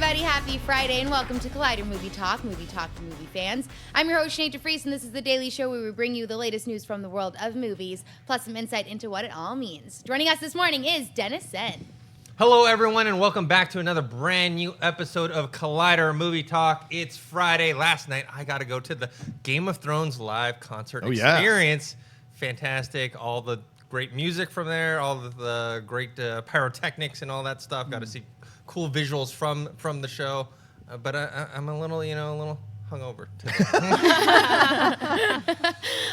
everybody. Happy Friday, and welcome to Collider Movie Talk to movie fans. I'm your host, Sinead DeVries, and this is the daily show where we bring you the latest news from the world of movies, plus some insight into what it all means. Joining us this morning is Dennis Tzeng. Hello, everyone, and welcome back to another brand new episode of Collider Movie Talk. It's Friday. Last night, I got to go to the Game of Thrones live concert experience. Fantastic. All the great music from there, all the great pyrotechnics and all that stuff. Got to see cool visuals from the show. But I'm a little hungover today.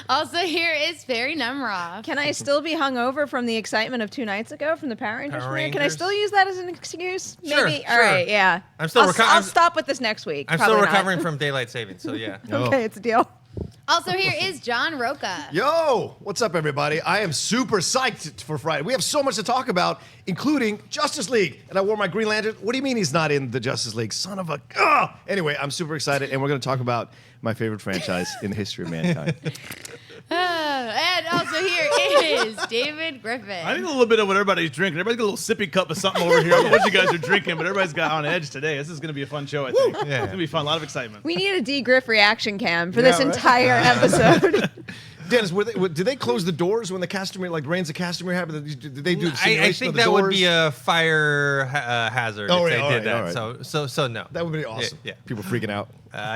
Also here is Perri Nemiroff. Can I still be hungover from the excitement of 2 nights ago from the Power Rangers premiere? Can I still use that as an excuse? Sure, Maybe. sure. All right, yeah. I'll stop with this next week. I'm Probably still not. recovering from daylight savings, so yeah. Okay, it's a deal. Also here is John Rocha. Yo, what's up, everybody? I am super psyched for Friday. We have so much to talk about, including Justice League. And I wore my Green Lantern. What do you mean he's not in the Justice League? Son of a... Anyway, I'm super excited, and we're going to talk about my favorite franchise in the history of mankind. And also here is David Griffin. I need a little bit of what everybody's drinking. Everybody's got a little sippy cup of something over here. I don't know what you guys are drinking, but everybody's got on edge today. This is going to be a fun show, I think. Yeah. It's going to be fun. A lot of excitement. We need a D-Griff reaction cam for this entire episode. Dennis, did they close the doors when the Castamere, like Reigns of Castamere happened? Did they do the simulation I think of the that doors? would be a fire hazard if they did that. Right. So no. That would be awesome. Yeah. People freaking out.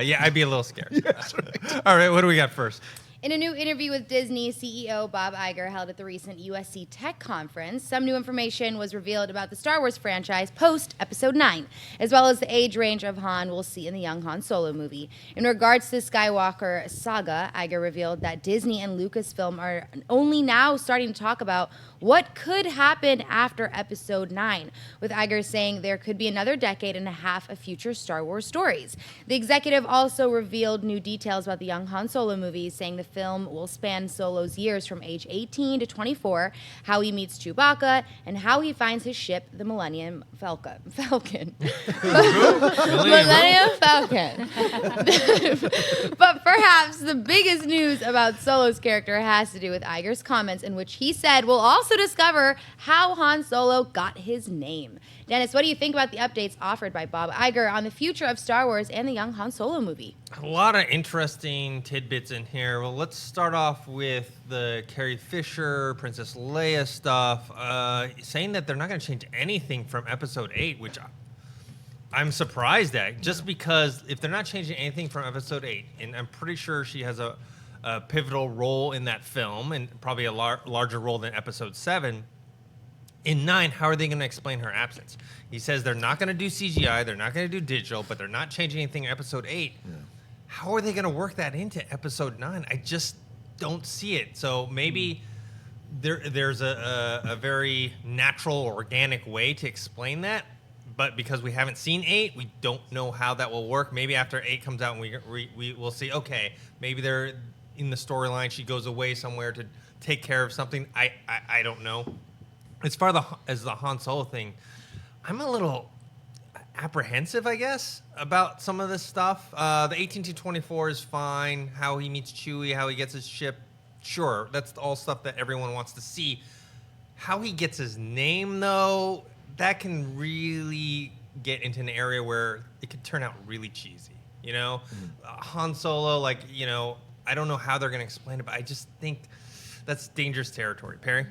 Yeah, I'd be a little scared. Yes, right. All right, what do we got first? In a new interview with Disney CEO Bob Iger held at the recent USC Tech Conference, some new information was revealed about the Star Wars franchise post-Episode 9, as well as the age range of Han we'll see in the young Han Solo movie. In regards to the Skywalker saga, Iger revealed that Disney and Lucasfilm are only now starting to talk about what could happen after Episode 9, with Iger saying there could be another decade and a half of future Star Wars stories. The executive also revealed new details about the young Han Solo movie, saying the film will span Solo's years from age 18 to 24, how he meets Chewbacca, and how he finds his ship, the Millennium Falcon. Millennium Falcon. But perhaps the biggest news about Solo's character has to do with Iger's comments, in which he said we'll also discover how Han Solo got his name. Dennis, what do you think about the updates offered by Bob Iger on the future of Star Wars and the young Han Solo movie? A lot of interesting tidbits in here. Well, let's start off with the Carrie Fisher, Princess Leia stuff, saying that they're not going to change anything from Episode 8, which I'm surprised at, just because if they're not changing anything from Episode 8, and I'm pretty sure she has a pivotal role in that film, and probably a larger role than Episode 7, in 9, how are they going to explain her absence? He says they're not going to do CGI, they're not going to do digital, but they're not changing anything in Episode 8. Yeah. How are they going to work that into Episode 9? I just don't see it. So maybe there's a very natural, organic way to explain that, but because we haven't seen 8, we don't know how that will work. Maybe after 8 comes out, and we will see, okay, maybe they're in the storyline, she goes away somewhere to take care of something. I don't know. As far as the Han Solo thing, I'm a little apprehensive, I guess, about some of this stuff. The 18 to 24 is fine. How he meets Chewie, how he gets his ship, sure. That's all stuff that everyone wants to see. How he gets his name, though, that can really get into an area where it could turn out really cheesy. You know, Han Solo, I don't know how they're going to explain it, but I just think that's dangerous territory. Perri?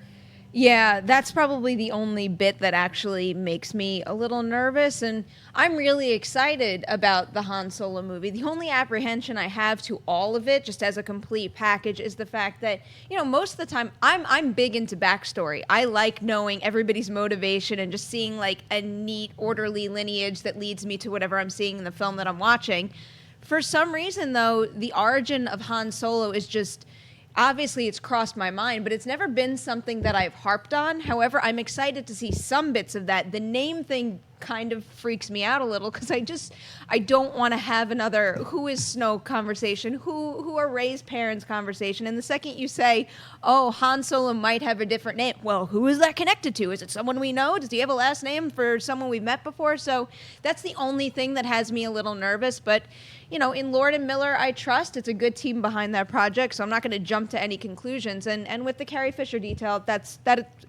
Yeah, that's probably the only bit that actually makes me a little nervous, and I'm really excited about the Han Solo movie. The only apprehension I have to all of it, just as a complete package, is the fact that, most of the time, I'm big into backstory. I like knowing everybody's motivation and just seeing, a neat, orderly lineage that leads me to whatever I'm seeing in the film that I'm watching. For some reason, though, the origin of Han Solo is just... Obviously, it's crossed my mind, but it's never been something that I've harped on. However, I'm excited to see some bits of that. The name thing kind of freaks me out a little because I don't want to have another who is Snoke conversation, who are Rey's parents conversation. And the second you say, oh, Han Solo might have a different name, well, who is that connected to? Is it someone we know? Does he have a last name for someone we've met before? So that's the only thing that has me a little nervous. But, in Lord and Miller, I trust. It's a good team behind that project, so I'm not going to jump to any conclusions. And with the Carrie Fisher detail, that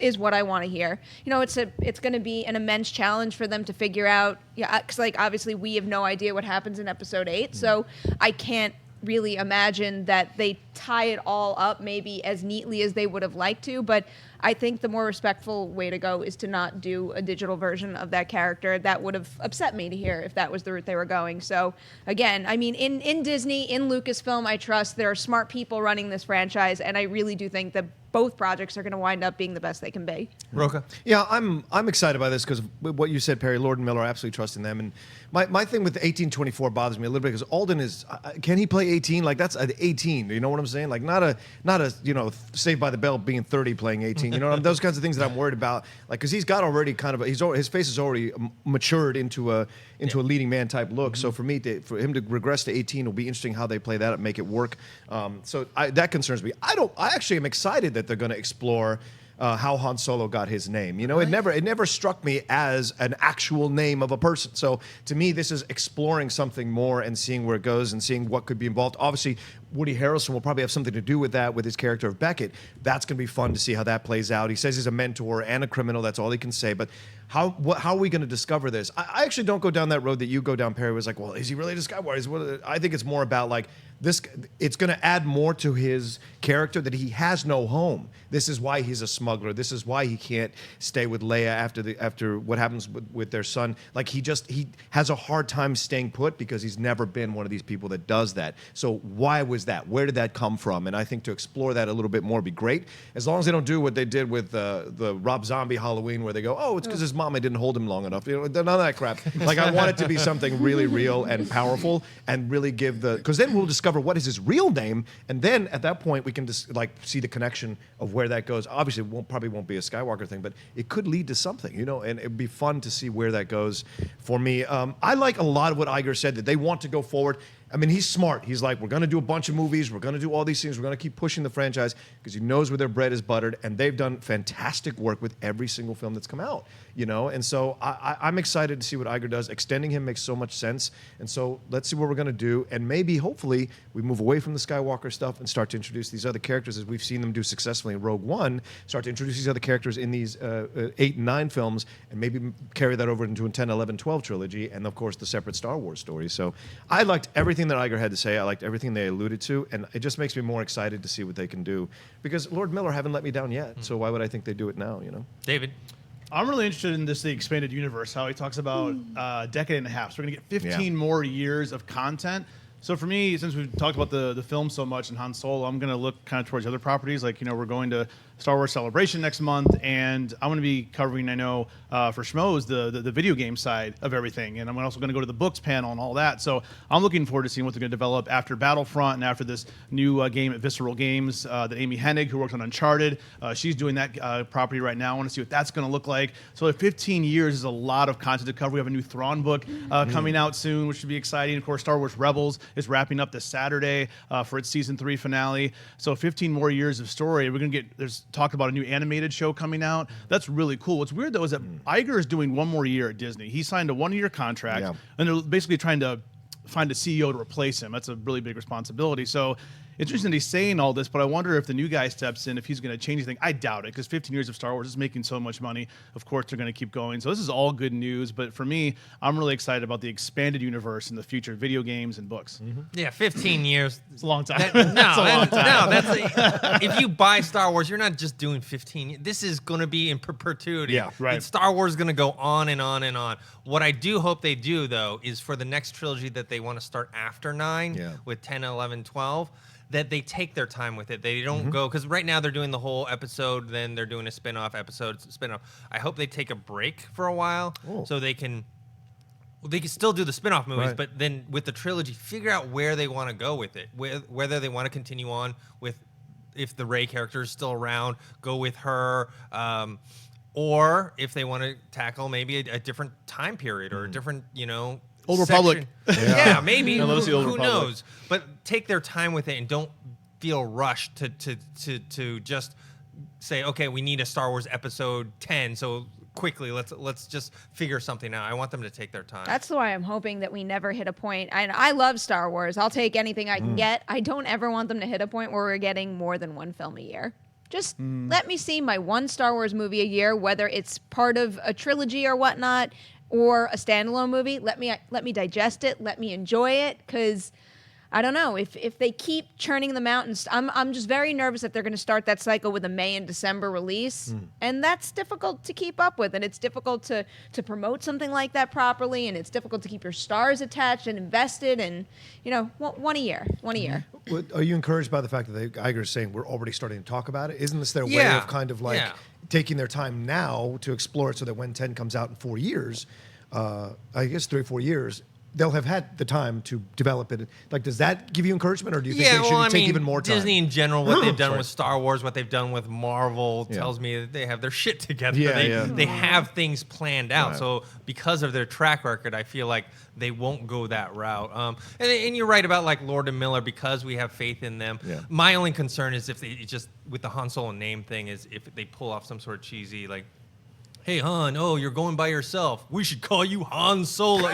is what I want to hear. It's going to be an immense challenge for them them to figure out, because like obviously we have no idea what happens in episode 8, so I can't really imagine that they tie it all up maybe as neatly as they would have liked to, but I think the more respectful way to go is to not do a digital version of that character. That would have upset me to hear if that was the route they were going. So again, I mean, in Disney, in Lucasfilm, I trust there are smart people running this franchise, and I really do think that both projects are going to wind up being the best they can be. Rocha? Yeah, I'm excited by this because what you said, Perry, Lord and Miller, absolutely trusting them. And my thing with 1824 bothers me a little bit because Alden is, can he play 18? Like that's an 18. You know what I'm saying? Like not a Saved by the Bell being 30 playing 18. You know, those kinds of things that I'm worried about. Like because he's got already kind of his face is already matured into a leading man type look. So for him to regress to 18 will be interesting how they play that and make it work. So that concerns me. I actually am excited that they're going to explore how Han Solo got his name. You know, it never struck me as an actual name of a person. So to me, this is exploring something more and seeing where it goes and seeing what could be involved. Obviously, Woody Harrelson will probably have something to do with that, with his character of Beckett. That's going to be fun to see how that plays out. He says he's a mentor and a criminal. That's all he can say. But how are we going to discover this? I actually don't go down that road that you go down, Perry. Was like, well, is he related to Skywalker? I think it's more about like this. It's going to add more to his character that he has no home. This is why he's a smuggler. This is why he can't stay with Leia after what happens with their son. Like he has a hard time staying put because he's never been one of these people that does that. So why was that? Where did that come from? And I think to explore that a little bit more would be great. As long as they don't do what they did with the Rob Zombie Halloween, where they go, oh, it's because his mama didn't hold him long enough. You know, none of that crap. Like I want it to be something really real and powerful, and really give because then we'll discover what is his real name, and then at that point we can just like see the connection of where that goes. Obviously, it probably won't be a Skywalker thing, but it could lead to something, you know, and it'd be fun to see where that goes. For me, I like a lot of what Iger said that they want to go forward. I mean, he's smart. He's like, we're going to do a bunch of movies. We're going to do all these things. We're going to keep pushing the franchise because he knows where their bread is buttered. And they've done fantastic work with every single film that's come out, you know? And so I'm excited to see what Iger does. Extending him makes so much sense. And so let's see what we're going to do. And maybe, hopefully, we move away from the Skywalker stuff and start to introduce these other characters as we've seen them do successfully in Rogue One, start to introduce these other characters in these 8 and 9 films and maybe carry that over into a 10, 11, 12 trilogy. And, of course, the separate Star Wars stories. So I liked everything that Iger had to say. I liked everything they alluded to, and it just makes me more excited to see what they can do. Because Lord Miller haven't let me down yet, so why would I think they do it now? You know, David. I'm really interested in the expanded universe. How he talks about a decade and a half. So we're gonna get 15 more years of content. So for me, since we've talked about the film so much and Han Solo, I'm gonna look kind of towards other properties. Like, you know, we're going to Star Wars Celebration next month, and I'm going to be covering, I know, for Schmoes, the video game side of everything, and I'm also going to go to the books panel and all that. So I'm looking forward to seeing what they're going to develop after Battlefront and after this new game at Visceral Games that Amy Hennig, who worked on Uncharted, she's doing that property right now. I want to see what that's going to look like. So 15 years is a lot of content to cover. We have a new Thrawn book coming out soon, which should be exciting. Of course, Star Wars Rebels is wrapping up this Saturday for its season 3 finale. So 15 more years of story. We're going to get, there's talk about a new animated show coming out. That's really cool. What's weird though is that Iger is doing one more year at Disney. He signed a 1-year contract, and they're basically trying to find a CEO to replace him. That's a really big responsibility. So it's interesting that he's saying all this, but I wonder if the new guy steps in, if he's going to change anything. I doubt it, because 15 years of Star Wars is making so much money. Of course, they're going to keep going. So this is all good news. But for me, I'm really excited about the expanded universe in the future, video games and books. Yeah, 15 years. It's a long time. If you buy Star Wars, you're not just doing 15. This is going to be in perpetuity. Yeah, right. And Star Wars is going to go on and on and on. What I do hope they do, though, is for the next trilogy that they want to start after 9 with 10, 11, 12, that they take their time with it. They don't go, because right now they're doing the whole episode, then they're doing a spin-off episode, spin-off. I hope they take a break for a while so they can still do the spin-off movies, but then with the trilogy, figure out where they want to go with it, whether they want to continue on with, if the Rey character is still around, go with her, or if they want to tackle maybe a different time period or a different, Old Republic. Yeah, maybe. I love the Old Who Republic. knows? But take their time with it and don't feel rushed to just say, okay, we need a Star Wars episode 10, so quickly let's just figure something out. I want them to take their time. That's why I'm hoping that we never hit a point. And I love Star Wars. I'll take anything I can get. I don't ever want them to hit a point where we're getting more than one film a year. Just let me see my one Star Wars movie a year, whether it's part of a trilogy or whatnot. or a standalone movie. Let me digest it. Let me enjoy it, because I don't know if they keep churning them out, and I'm just very nervous that they're going to start that cycle with a May and December release, and that's difficult to keep up with, and it's difficult to promote something like that properly, and it's difficult to keep your stars attached and invested, and one a year. Are you encouraged by the fact that Iger is saying we're already starting to talk about it? Isn't this their way of kind of like taking their time now to explore it, so that when 10 comes out in 4 years, I guess 3 or 4 years, they'll have had the time to develop it. Like, does that give you encouragement, or do you think they should take even more time? Disney in general, what they've done with Star Wars, what they've done with Marvel, tells me that they have their shit together. They have things planned out. Right. So because of their track record, I feel like they won't go that route. And you're right about like Lord and Miller, because we have faith in them. Yeah. My only concern is if they just, with the Han Solo name thing, is if they pull off some sort of cheesy, like, hey, Han, you're going by yourself. We should call you Han Solo.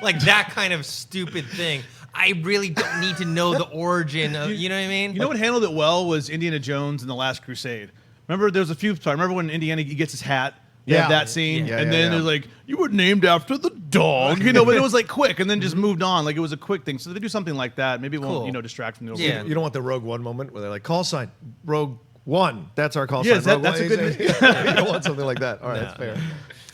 Like that kind of stupid thing. I really don't need to know the origin of, you know what I mean? You know what handled it well was Indiana Jones and the Last Crusade. Remember, there was a few times. Remember when Indiana gets his hat? That scene. And then they're like, you were named after the dog. But it was like quick, and then just moved on. Like it was a quick thing. So if they do something like that, maybe it won't, distract from the overall. Yeah. You don't want the Rogue One moment where they're like, call sign, Rogue One. That's our call sign. That's a good. You don't want something like that. All right, that's fair.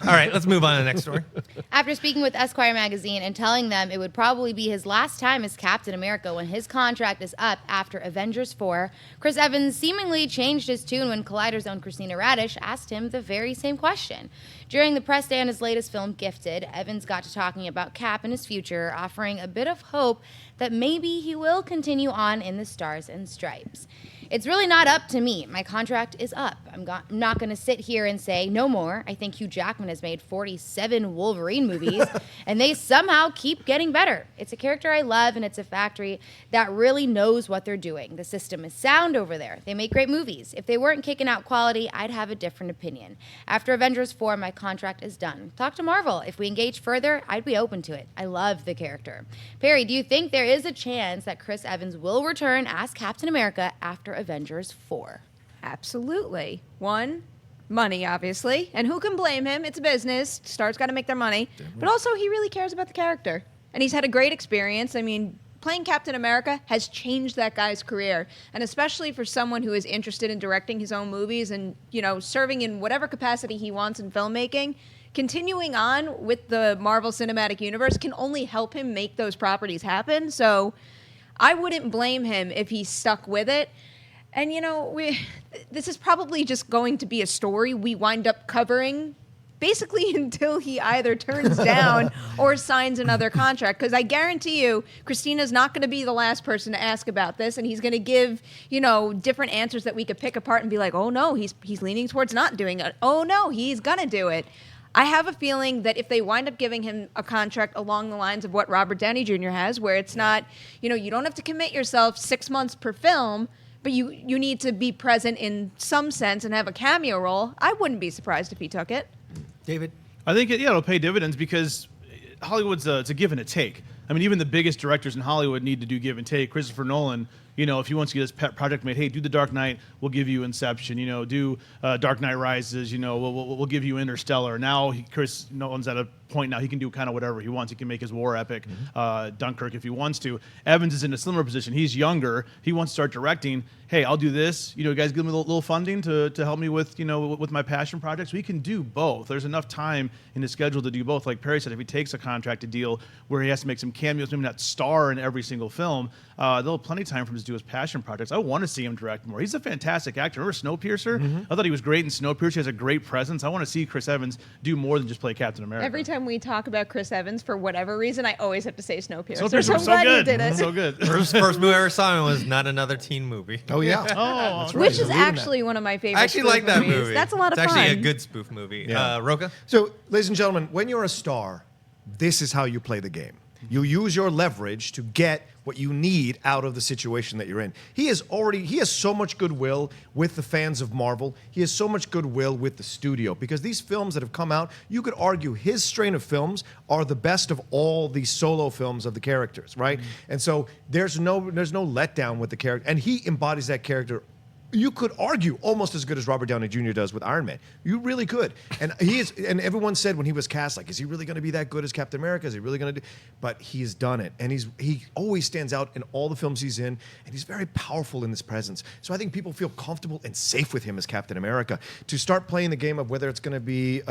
All right, let's move on to the next story. After speaking with Esquire magazine and telling them it would probably be his last time as Captain America when his contract is up after Avengers 4, Chris Evans seemingly changed his tune when Collider's own Christina Radish asked him the very same question. During the press day on his latest film, Gifted, Evans got to talking about Cap and his future, offering a bit of hope that maybe he will continue on in the Stars and Stripes. It's really not up to me. My contract is up. I'm not going to sit here and say no more. I think Hugh Jackman has made 47 Wolverine movies, and they somehow keep getting better. It's a character I love, and it's a factory that really knows what they're doing. The system is sound over there. They make great movies. If they weren't kicking out quality, I'd have a different opinion. After Avengers 4, my contract is done. Talk to Marvel. If we engage further, I'd be open to it. I love the character. Perry, do you think there is a chance that Chris Evans will return as Captain America after Avengers 4? Absolutely. One, money, obviously. And who can blame him? It's a business. Star's got to make their money. But also, he really cares about the character. And he's had a great experience. I mean, playing Captain America has changed that guy's career. And especially for someone who is interested in directing his own movies and, serving in whatever capacity he wants in filmmaking, continuing on with the Marvel Cinematic Universe can only help him make those properties happen. So I wouldn't blame him if he stuck with it. And, this is probably just going to be a story we wind up covering basically until he either turns down or signs another contract. Because I guarantee you, Christina's not going to be the last person to ask about this, and he's going to give, different answers that we could pick apart and be like, oh, no, he's leaning towards not doing it. Oh, no, he's going to do it. I have a feeling that if they wind up giving him a contract along the lines of what Robert Downey Jr. has, where it's not, you don't have to commit yourself 6 months per film, but you need to be present in some sense and have a cameo role, I wouldn't be surprised if he took it. David? I think it'll pay dividends because Hollywood's it's a give and a take. I mean, even the biggest directors in Hollywood need to do give and take. Christopher Nolan, if he wants to get his pet project made, hey, do The Dark Knight, we'll give you Inception. Do Dark Knight Rises, we'll give you Interstellar. Now Chris Nolan's at a point now he can do kind of whatever he wants. He can make his war epic, Dunkirk, if he wants to. Evans is in a similar position. He's younger. He wants to start directing. Hey, I'll do this. Guys, give me a little funding to help me with with my passion projects. We can do both. There's enough time in his schedule to do both. Like Perry said, if he takes a contracted deal where he has to make some cameos, maybe not star in every single film, there'll have plenty of time for him to do his passion projects. I want to see him direct more. He's a fantastic actor. Remember Snowpiercer? I thought he was great in Snowpiercer. He has a great presence. I want to see Chris Evans do more than just play Captain America. Every time we talk about Chris Evans, for whatever reason, I always have to say Snowpiercer. Snowpiercer so was glad so you good. did it. So good. First movie I ever saw him was Not Another Teen Movie. Oh, yeah. That's Which is Believe in actually one of my favorite I actually spoof like that movies. movie. That's a lot of It's fun. actually a good spoof movie. Yeah. Rocha? So, ladies and gentlemen, when you're a star, this is how you play the game. You use your leverage to get what you need out of the situation that you're in. He has so much goodwill with the fans of Marvel. He has so much goodwill with the studio because these films that have come out, you could argue his strain of films are the best of all the solo films of the characters, right? And so there's no letdown with the character, and he embodies that character you could argue almost as good as Robert Downey Jr. does with Iron Man. You really could. And and everyone said when he was cast, like, is he really going to be that good as Captain America? Is he really going to do? But he's done it. And he always stands out in all the films he's in. And he's very powerful in his presence. So I think people feel comfortable and safe with him as Captain America. To start playing the game of whether it's going to be,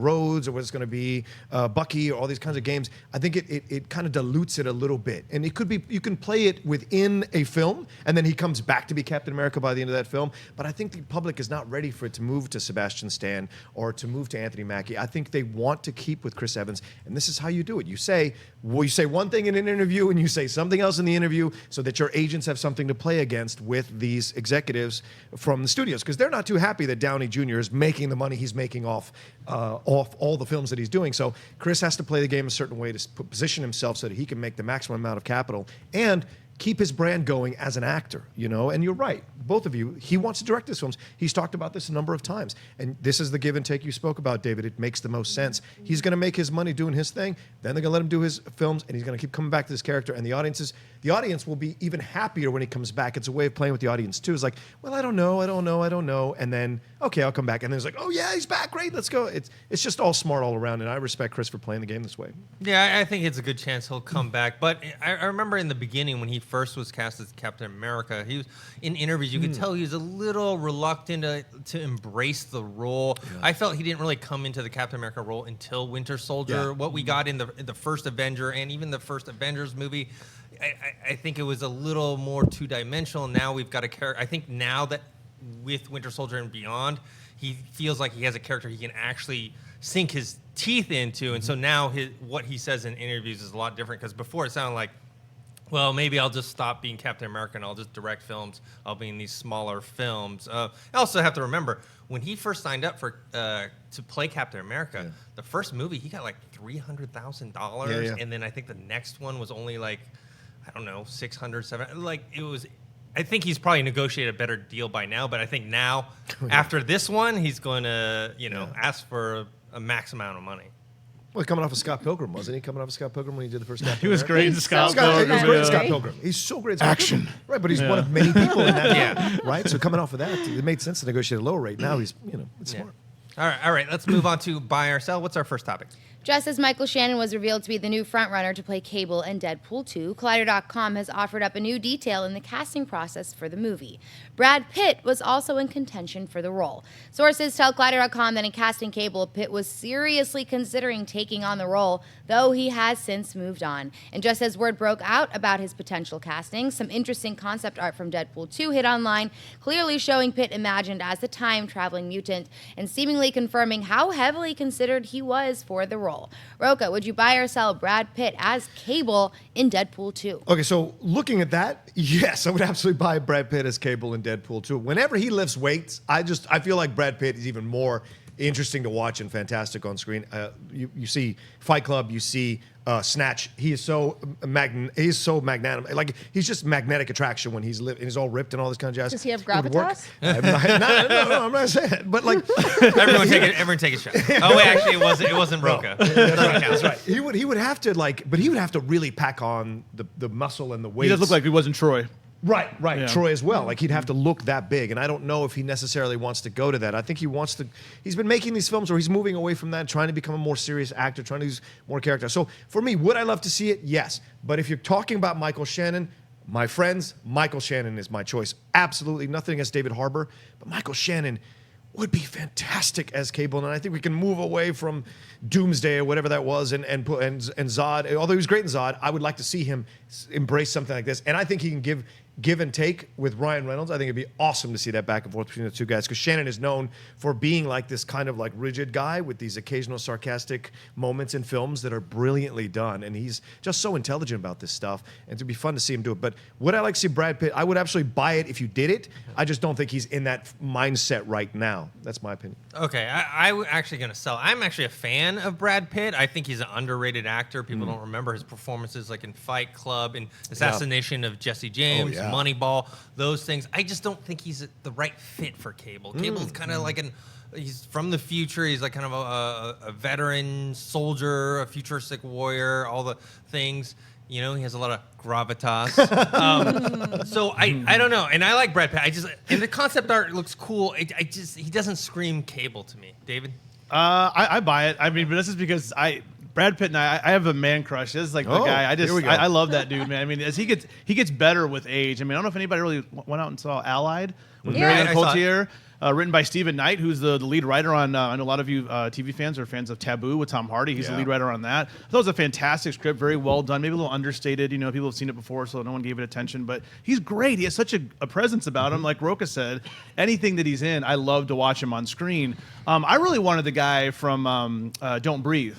Rhodes or whether it's going to be Bucky or all these kinds of games, I think it kind of dilutes it a little bit. And it could be, you can play it within a film, and then he comes back to be Captain America by the end of that film. But I think the public is not ready for it to move to Sebastian Stan or to move to Anthony Mackie. I think they want to keep with Chris Evans, and this is how you do it. You say one thing in an interview, and you say something else in the interview, so that your agents have something to play against with these executives from the studios, because they're not too happy that Downey Jr. is making the money he's making off all the films that he's doing. So Chris has to play the game a certain way to position himself so that he can make the maximum amount of capital and keep his brand going as an actor, And you're right, both of you. He wants to direct his films. He's talked about this a number of times, and this is the give and take you spoke about, David. It makes the most sense. He's going to make his money doing his thing. Then they're going to let him do his films, and he's going to keep coming back to this character. And the audience will be even happier when he comes back. It's a way of playing with the audience too. It's like, well, I don't know, and then okay, I'll come back, and then it's like, oh yeah, he's back, great, let's go. It's just all smart all around, and I respect Chris for playing the game this way. Yeah, I think it's a good chance he'll come back. But I remember in the beginning when he first was cast as Captain America, he was in interviews. You could tell he was a little reluctant to embrace the role. Yeah. I felt he didn't really come into the Captain America role until Winter Soldier. Yeah. What we got in the first Avenger and even the first Avengers movie, I think it was a little more two-dimensional. Now we've got a character. I think now that with Winter Soldier and beyond, he feels like he has a character he can actually sink his teeth into. And so now what he says in interviews is a lot different, because before it sounded like, well, maybe I'll just stop being Captain America and I'll just direct films. I'll be in these smaller films. I also have to remember, when he first signed up to play Captain America, the first movie, he got like $300,000. And then I think the next one was only like, I don't know, 600, 700. Like, it was... I think he's probably negotiated a better deal by now, but I think now, after this one, he's going to, ask for a max amount of money. Well, coming off of Scott Pilgrim, wasn't he? Coming off of Scott Pilgrim when he did the first Captain He was America? great in Scott Pilgrim. He was great in Scott Pilgrim. He's so great in Scott Pilgrim. Right, but he's one of many people in that. Right? So coming off of that, it made sense to negotiate a lower rate. Now he's, it's smart. All right. Let's move on to buy or sell. What's our first topic? Just as Michael Shannon was revealed to be the new frontrunner to play Cable in Deadpool 2, Collider.com has offered up a new detail in the casting process for the movie. Brad Pitt was also in contention for the role. Sources tell Collider.com that in casting Cable, Pitt was seriously considering taking on the role, though he has since moved on. And just as word broke out about his potential casting, some interesting concept art from Deadpool 2 hit online, clearly showing Pitt imagined as the time-traveling mutant and seemingly confirming how heavily considered he was for the role. Rocha, would you buy or sell Brad Pitt as Cable in Deadpool 2? Okay, so looking at that, yes, I would absolutely buy Brad Pitt as Cable in Deadpool 2. Whenever he lifts weights, I feel like Brad Pitt is even more interesting to watch and fantastic on screen. You see Fight Club, you see Snatch. He is so magnanimous. Like, he's just magnetic attraction when he's all ripped and all this kind of jazz. Does he have gravitas? No, I'm not saying it. But like, everyone take a shot. Oh wait, actually, it wasn't Rocha. That's right. He would have to but he would have to really pack on the muscle and the weight. He does look like he wasn't Troy. Right. Yeah. Troy as well. Like, he'd have to look that big, and I don't know if he necessarily wants to go to that. I think he wants to. He's been making these films where he's moving away from that, trying to become a more serious actor, trying to use more character. So for me, would I love to see it? Yes. But if you're talking about Michael Shannon, my friends, Michael Shannon is my choice. Absolutely nothing against David Harbour, but Michael Shannon would be fantastic as Cable, and I think we can move away from Doomsday or whatever that was, and Zod. Although he was great in Zod, I would like to see him embrace something like this, and I think he can give and take with Ryan Reynolds. I think it'd be awesome to see that back and forth between the two guys, because Shannon is known for being like this kind of like rigid guy with these occasional sarcastic moments in films that are brilliantly done, and he's just so intelligent about this stuff, and it'd be fun to see him do it. But would I like to see Brad Pitt? I would absolutely buy it if you did it. I just don't think he's in that mindset right now. That's my opinion. Okay, I'm actually going to sell. I'm actually a fan of Brad Pitt. I think he's an underrated actor. People don't remember his performances like in Fight Club and Assassination of Jesse James. Moneyball, those things. I just don't think he's the right fit for Cable. Cable's kind of like he's from the future. He's like kind of a veteran soldier, a futuristic warrior, all the things. You know, he has a lot of gravitas. So I don't know, and I like Brad Pitt. And the concept art looks cool. He doesn't scream Cable to me. David? I buy it. I mean, but this is because Brad Pitt and I have a man crush. This is like the guy. I love that dude, man. I mean, as he gets better with age. I mean, I don't know if anybody really went out and saw Allied with Marianne Cotillard. Written by Stephen Knight, who's the lead writer on, I know a lot of you TV fans are fans of Taboo with Tom Hardy. He's the lead writer on that. I thought it was a fantastic script, very well done, maybe a little understated. You know, people have seen it before, so no one gave it attention. But he's great. He has such a presence about him. Like Rocha said, anything that he's in, I love to watch him on screen. I really wanted the guy from Don't Breathe.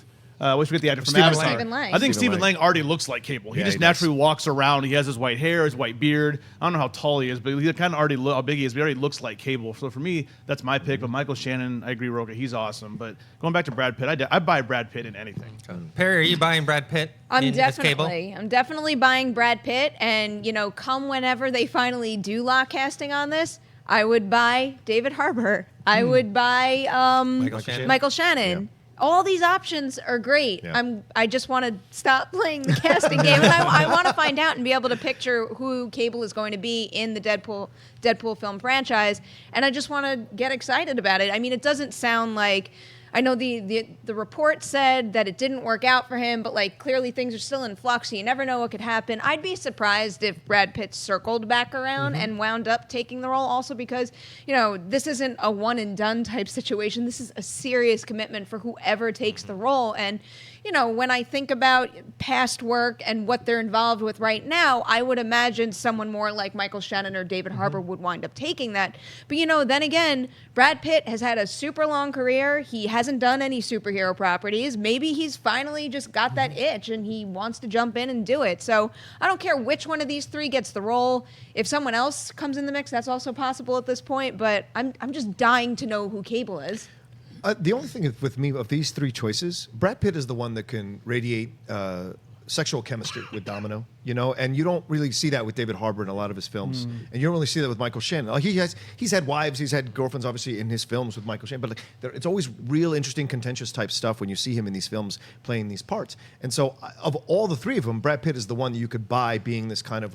We forget the actor from Avatar. Stephen Lang. I think Stephen Lang already looks like Cable. He just naturally walks around. He has his white hair, his white beard. I don't know how tall he is, but he kind of already how big he is. But he already looks like Cable. So for me, that's my pick. But Michael Shannon, I agree, Rocha. He's awesome. But going back to Brad Pitt, I buy Brad Pitt in anything. Perri, are you buying Brad Pitt? I'm as Cable? definitely buying Brad Pitt, and come whenever they finally do lock casting on this, I would buy David Harbour. I would buy Michael Shannon. Yeah. All these options are great. Yeah. I just want to stop playing the casting game, and I want to find out and be able to picture who Cable is going to be in the Deadpool film franchise, and I just want to get excited about it. I mean, it doesn't sound like. I know the report said that it didn't work out for him, but clearly things are still in flux, so you never know what could happen. I'd be surprised if Brad Pitt circled back around and wound up taking the role, also because, this isn't a one and done type situation. This is a serious commitment for whoever takes the role. And, when I think about past work and what they're involved with right now, I would imagine someone more like Michael Shannon or David Harbour would wind up taking that. But, then again, Brad Pitt has had a super long career. He hasn't done any superhero properties. Maybe he's finally just got that itch and he wants to jump in and do it. So I don't care which one of these three gets the role. If someone else comes in the mix, that's also possible at this point. But I'm just dying to know who Cable is. The only thing with me of these three choices, Brad Pitt is the one that can radiate sexual chemistry with Domino, and you don't really see that with David Harbour in a lot of his films, and you don't really see that with Michael Shannon. He's had wives, he's had girlfriends, obviously, in his films with Michael Shannon, but it's always real interesting, contentious type stuff when you see him in these films playing these parts. And so, of all the three of them, Brad Pitt is the one that you could buy being this kind of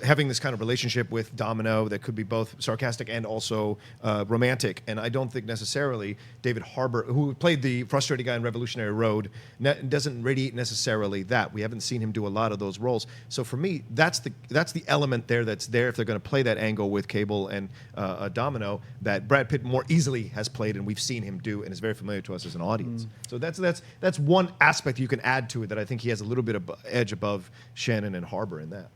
having this kind of relationship with Domino that could be both sarcastic and also romantic. And I don't think necessarily David Harbour, who played the frustrated guy in Revolutionary Road, doesn't radiate necessarily that. We haven't seen him do a lot of those roles. So for me, that's the element that's there if they're going to play that angle with Cable and Domino that Brad Pitt more easily has played and we've seen him do and is very familiar to us as an audience. So that's one aspect you can add to it that I think he has a little bit of edge above Shannon and Harbour in that.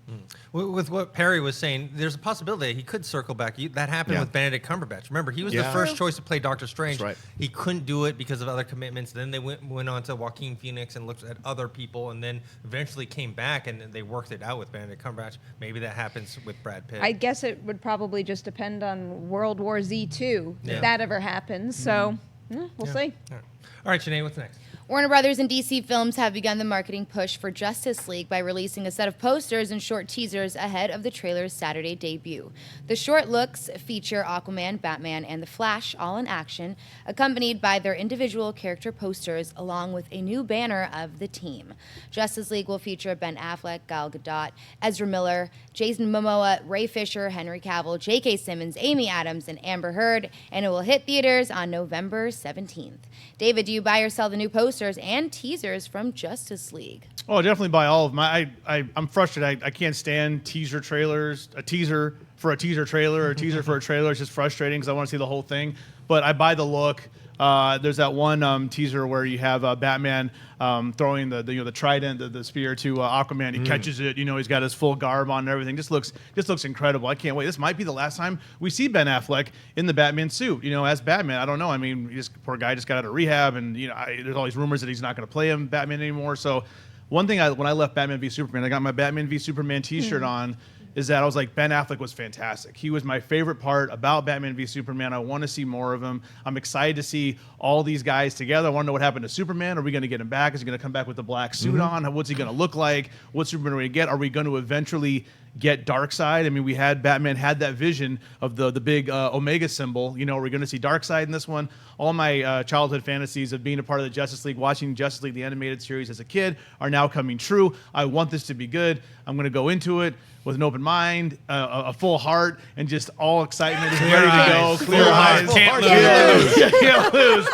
With what Perri was saying, there's a possibility he could circle back. That happened with Benedict Cumberbatch. Remember, he was the first choice to play Doctor Strange. That's right. He couldn't do it because of other commitments. Then they went on to Joaquin Phoenix and looked at other people, and then eventually came back and they worked it out with Benedict Cumberbatch. Maybe that happens with Brad Pitt. I guess it would probably just depend on World War Z 2 if that ever happens. So we'll see. All right, Sinead, what's next? Warner Brothers and DC Films have begun the marketing push for Justice League by releasing a set of posters and short teasers ahead of the trailer's Saturday debut. The short looks feature Aquaman, Batman, and The Flash all in action, accompanied by their individual character posters along with a new banner of the team. Justice League will feature Ben Affleck, Gal Gadot, Ezra Miller, Jason Momoa, Ray Fisher, Henry Cavill, J.K. Simmons, Amy Adams, and Amber Heard, and it will hit theaters on November 17th. David, do you buy or sell the new posters and teasers from Justice League? Oh, definitely buy all of them. I'm frustrated. I can't stand teaser trailers. A teaser for a teaser trailer or a teaser for a trailer is just frustrating because I want to see the whole thing. But I buy the look. There's that one teaser where you have Batman throwing the trident, the spear to Aquaman. He catches it. He's got his full garb on and everything. Just looks incredible. I can't wait. This might be the last time we see Ben Affleck in the Batman suit. As Batman. I don't know. I mean, poor guy just got out of rehab, and there's all these rumors that he's not going to play him Batman anymore. So one thing when I left Batman v Superman, I got my Batman v Superman T-shirt on. Is that I was like, Ben Affleck was fantastic. He was my favorite part about Batman v Superman. I want to see more of him. I'm excited to see all these guys together. I want to know what happened to Superman. Are we going to get him back? Is he going to come back with the black suit on? What's he going to look like? What Superman are we going to get? Are we going to eventually get Darkseid. I mean, Batman had that vision of the big Omega symbol. You know, we're going to see Darkseid in this one. All my childhood fantasies of being a part of the Justice League, watching Justice League, the animated series as a kid, are now coming true. I want this to be good. I'm going to go into it with an open mind, a full heart, and just all excitement is ready to go. Clear eyes. Can't lose.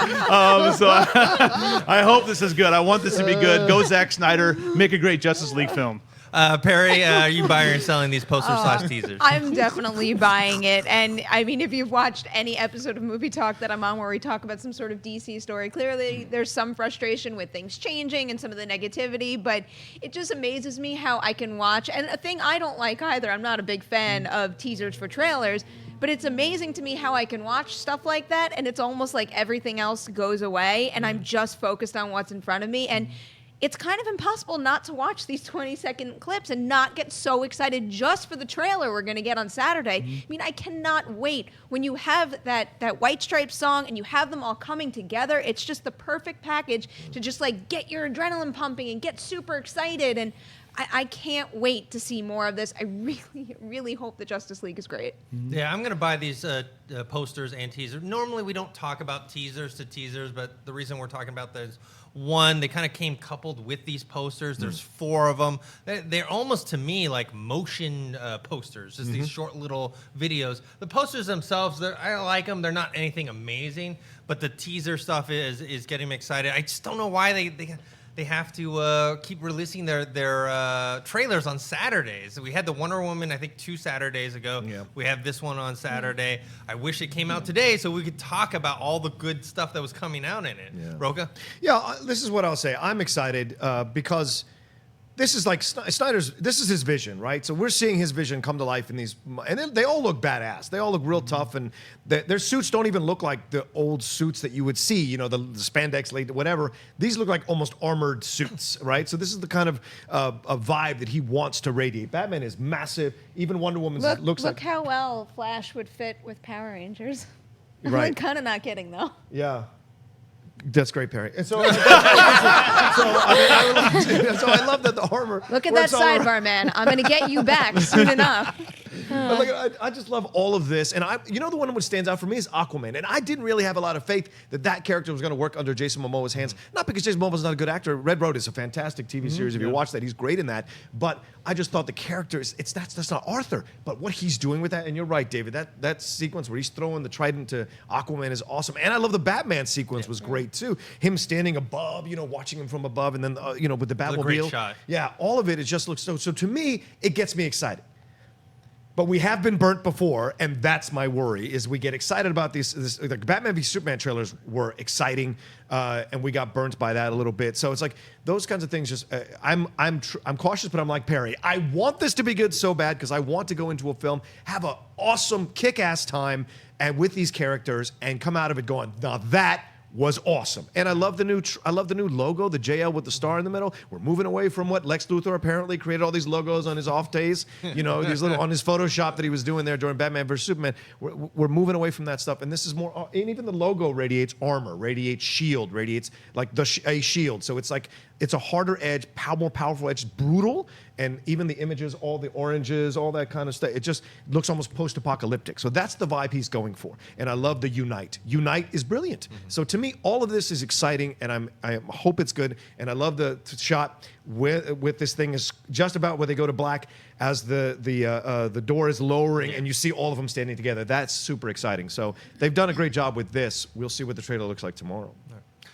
So I hope this is good. I want this to be good. Go Zack Snyder. Make a great Justice League film. Perri, are you buying or selling these posters / teasers? I'm definitely buying it. And I mean, if you've watched any episode of Movie Talk that I'm on where we talk about some sort of DC story, clearly there's some frustration with things changing and some of the negativity, but it just amazes me how I can watch. And a thing I don't like either, I'm not a big fan of teasers for trailers, but it's amazing to me how I can watch stuff like that and it's almost like everything else goes away and I'm just focused on what's in front of me. And it's kind of impossible not to watch these 20-second clips and not get so excited just for the trailer we're going to get on Saturday. I mean, I cannot wait. When you have that White Stripes song and you have them all coming together, it's just the perfect package to just like get your adrenaline pumping and get super excited. And I can't wait to see more of this. I really, really hope the Justice League is great. Yeah, I'm going to buy these posters and teasers. Normally, we don't talk about teasers, but the reason we're talking about this, one, they kind of came coupled with these posters. There's 4 of them. They're almost, to me, like motion posters, just these short little videos. The posters themselves, I like them. They're not anything amazing, but the teaser stuff is getting me excited. I just don't know why they have to keep releasing their trailers on Saturdays. We had the Wonder Woman, I think, 2 Saturdays ago. Yeah. We have this one on Saturday. I wish it came out today so we could talk about all the good stuff that was coming out in it. Yeah. Rocha? Yeah, this is what I'll say. I'm excited because this is like Snyder's, this is his vision, right? So we're seeing his vision come to life in these, and then they all look badass. They all look real tough, and their suits don't even look like the old suits that you would see, you know, the spandex, whatever. These look like almost armored suits, right? So this is the kind of a vibe that he wants to radiate. Batman is massive. Even Wonder Woman looks like... Look how well Flash would fit with Power Rangers. Right. I'm kind of not kidding, though. Yeah. That's great, Perri. And so, I love that the armor. Look at that sidebar, man. I'm going to get you back soon enough. But I just love all of this. And the one that stands out for me is Aquaman. And I didn't really have a lot of faith that character was going to work under Jason Momoa's hands. Not because Jason Momoa's not a good actor. Red Road is a fantastic TV series. If you watch that, he's great in that. But I just thought the character, that's not Arthur. But what he's doing with that, and you're right, David, that sequence where he's throwing the trident to Aquaman is awesome. And I love the Batman sequence was great too. Him standing above, watching him from above, and then, with the Batmobile. Great shot. Yeah, all of it just looks so to me, it gets me excited. But we have been burnt before, and that's my worry, is we get excited about these. The Batman v Superman trailers were exciting, and we got burnt by that a little bit. So it's like those kinds of things. Just I'm cautious, but I'm like Perri. I want this to be good so bad because I want to go into a film, have an awesome, kick-ass time, and with these characters, and come out of it going, now that was awesome. And I love the new logo, the JL with the star in the middle. We're moving away from what Lex Luthor apparently created all these logos on his off days, these little on his Photoshop that he was doing there during Batman vs Superman. We're moving away from that stuff, and this is more. And even the logo radiates armor, radiates shield, radiates like a shield. So it's like it's a harder edge, more powerful edge, brutal, and even the images, all the oranges, all that kind of stuff. It just looks almost post-apocalyptic. So that's the vibe he's going for, and I love the Unite. Unite is brilliant. So to me, all of this is exciting, and I hope it's good. And I love the shot with this thing is just about where they go to black as the door is lowering, and you see all of them standing together. That's super exciting. So they've done a great job with this. We'll see what the trailer looks like tomorrow.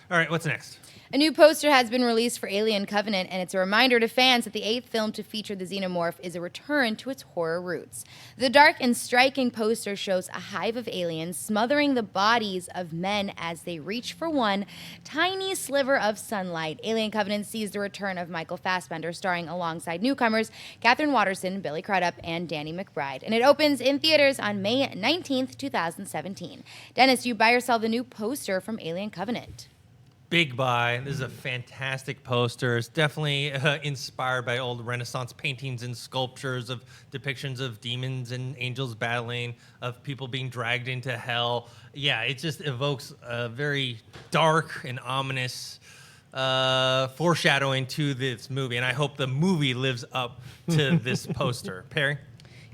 All right, what's next? A new poster has been released for Alien Covenant, and it's a reminder to fans that the 8th film to feature the xenomorph is a return to its horror roots. The dark and striking poster shows a hive of aliens smothering the bodies of men as they reach for one tiny sliver of sunlight. Alien Covenant sees the return of Michael Fassbender, starring alongside newcomers Catherine Waterston, Billy Crudup, and Danny McBride. And it opens in theaters on May 19th, 2017. Dennis, you buy or sell the new poster from Alien Covenant? Big buy. This is a fantastic poster. It's definitely inspired by old Renaissance paintings and sculptures of depictions of demons and angels battling, of people being dragged into hell. Yeah, it just evokes a very dark and ominous foreshadowing to this movie, and I hope the movie lives up to this poster. Perri?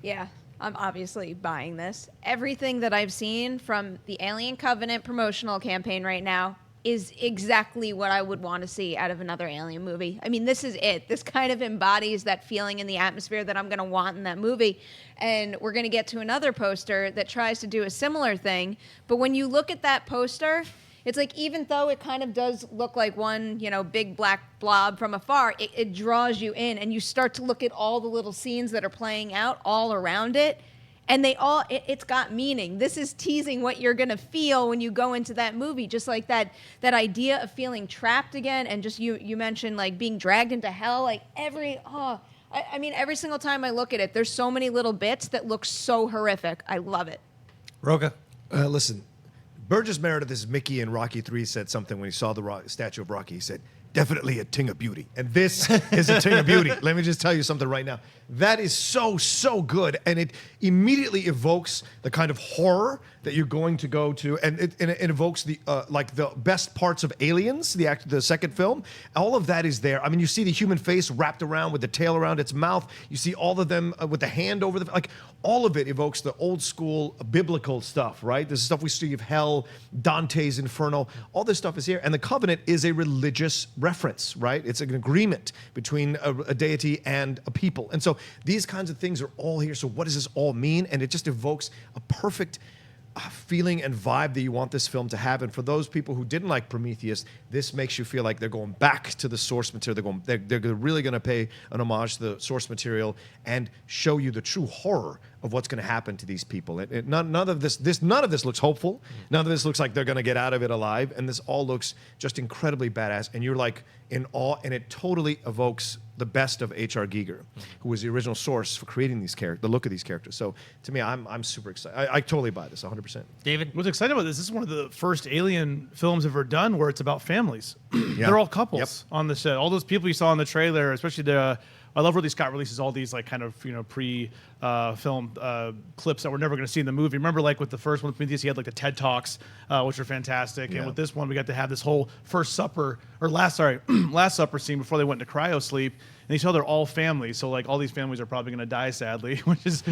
Yeah, I'm obviously buying this. Everything that I've seen from the Alien Covenant promotional campaign right now is exactly what I would want to see out of another Alien movie. I mean, this is it. This kind of embodies that feeling in the atmosphere that I'm going to want in that movie. And we're going to get to another poster that tries to do a similar thing. But when you look at that poster, it's like, even though it kind of does look like one, big black blob from afar, it draws you in, and you start to look at all the little scenes that are playing out all around it. And it's got meaning. This is teasing what you're going to feel when you go into that movie. Just like that idea of feeling trapped again. And just, you mentioned like being dragged into hell. Like every single time I look at it, there's so many little bits that look so horrific. I love it. Rocha? Listen, Burgess Meredith, this is Mickey in Rocky 3, said something when he saw the statue of Rocky. He said, definitely a ting of beauty. And this is a ting of beauty. Let me just tell you something right now. That is so, so good. And it immediately evokes the kind of horror that you're going to go to. And it evokes the best parts of Aliens, the second film. All of that is there. I mean, you see the human face wrapped around with the tail around its mouth. You see all of them with the hand over all of it evokes the old school biblical stuff, right? This is stuff we see of hell, Dante's Inferno. All this stuff is here. And the Covenant is a religious reference, right? It's an agreement between a deity and a people. And so these kinds of things are all here. So what does this all mean? And it just evokes a perfect feeling and vibe that you want this film to have. And for those people who didn't like Prometheus, this makes you feel like they're going back to the source material. They're really going to pay an homage to the source material and show you the true horror of what's going to happen to these people. None of this looks hopeful. None of this looks like they're going to get out of it alive. And this all looks just incredibly badass. And you're like in awe. And it totally evokes the best of H.R. Giger, who was the original source for creating these characters, the look of these characters. So to me, I'm super excited. I totally buy this 100%. David? What's exciting about this is one of the first Alien films ever done where it's about families. Yeah. They're all couples on the set. All those people you saw in the trailer, especially I love Ridley Scott releases all these like kind of pre-film clips that we're never going to see in the movie. Remember, like with the first one, Prometheus, he had like the TED Talks, which are fantastic. Yeah. And with this one, we got to have this whole Last Supper scene before they went into cryo sleep. And you tell they're all families, so like all these families are probably going to die sadly, which is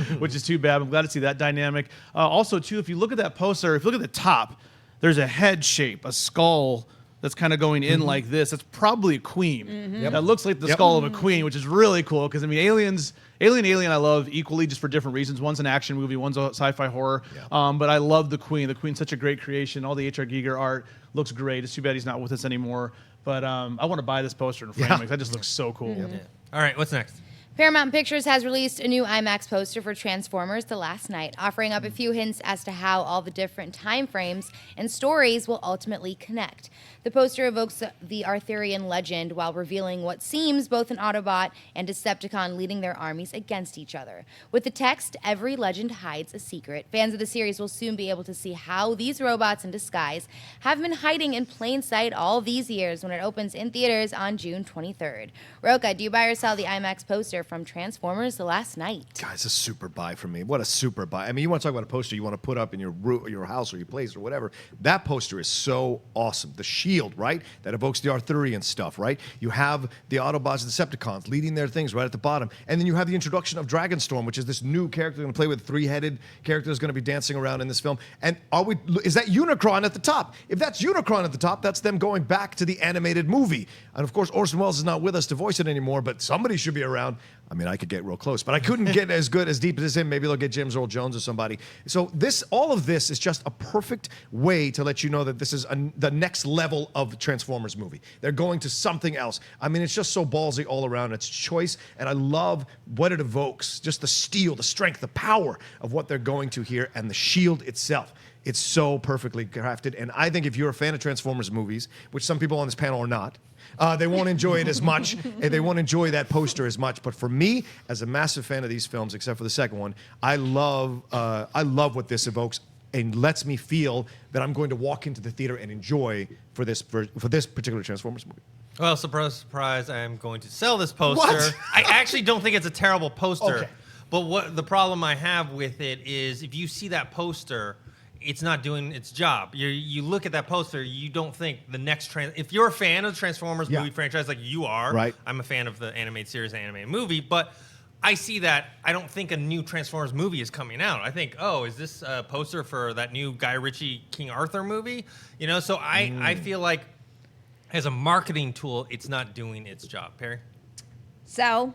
too bad. I'm glad to see that dynamic. Also, too, if you look at that poster, if you look at the top, there's a head shape, a skull that's kind of going in like this. That's probably a queen. Mm-hmm. That looks like the skull of a queen, which is really cool. Because I mean, Alien I love equally, just for different reasons. One's an action movie, one's a sci-fi horror. Yeah. But I love the Queen. The Queen's such a great creation. All the H.R. Giger art looks great. It's too bad he's not with us anymore. But I want to buy this poster and frame it. That just looks so cool. Yeah. All right, what's next? Paramount Pictures has released a new IMAX poster for Transformers: The Last Night, offering up a few hints as to how all the different time frames and stories will ultimately connect. The poster evokes the Arthurian legend while revealing what seems both an Autobot and Decepticon leading their armies against each other. With the text, "Every legend hides a secret," fans of the series will soon be able to see how these robots in disguise have been hiding in plain sight all these years when it opens in theaters on June 23rd. Rocha, do you buy or sell the IMAX poster from Transformers: The Last Night? Guys, a super buy for me. What a super buy. I mean, you want to talk about a poster you want to put up in your house or your place or whatever. That poster is so awesome. The shield, right? That evokes the Arthurian stuff, right? You have the Autobots and Decepticons leading their things right at the bottom. And then you have the introduction of Dragonstorm, which is this new character going to play with, three-headed character that's going to be dancing around in this film. And is that Unicron at the top? If that's Unicron at the top, that's them going back to the animated movie. And of course, Orson Welles is not with us to voice it anymore, but somebody should be around. I mean, I could get real close, but I couldn't get as deep as him. Maybe they'll get James Earl Jones or somebody. So all of this is just a perfect way to let you know that this is the next level of Transformers movie. They're going to something else. I mean, it's just so ballsy all around. It's choice, and I love what it evokes. Just the steel, the strength, the power of what they're going to here, and the shield itself. It's so perfectly crafted, and I think if you're a fan of Transformers movies, which some people on this panel are not, they won't enjoy it as much, and they won't enjoy that poster as much. But for me, as a massive fan of these films, except for the second one, I love what this evokes and lets me feel that I'm going to walk into the theater and enjoy for this particular Transformers movie. Well, surprise, surprise, I am going to sell this poster. What? I actually don't think it's a terrible poster. Okay. But what the problem I have with it is if you see that poster, it's not doing its job. You look at that poster, you don't think the next if you're a fan of the Transformers movie franchise like you are, right? I'm a fan of the animated series and animated movie, but I see that. I don't think a new Transformers movie is coming out. I think, oh, is this a poster for that new Guy Ritchie King Arthur movie? You know, so I feel like as a marketing tool, it's not doing its job. Perri? So,